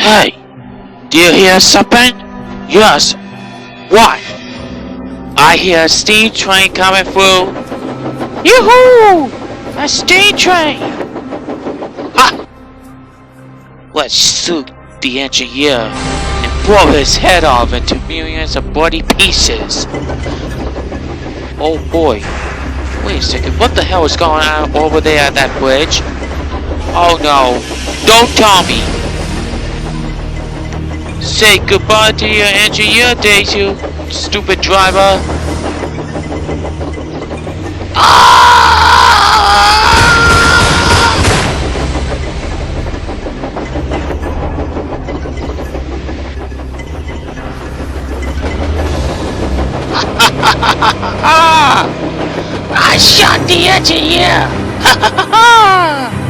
Hey, do you hear something? Yes. What? I hear a steam train coming through. Yoo-hoo! A steam train! Ha! Let's shoot the engineer and blow his head off into millions of bloody pieces. Oh boy. Wait a second, what the hell is going on over there at that bridge? Oh no, don't tell me! Say goodbye to your engineer days, you stupid driver! I shot the engineer! Ha ha ha ha!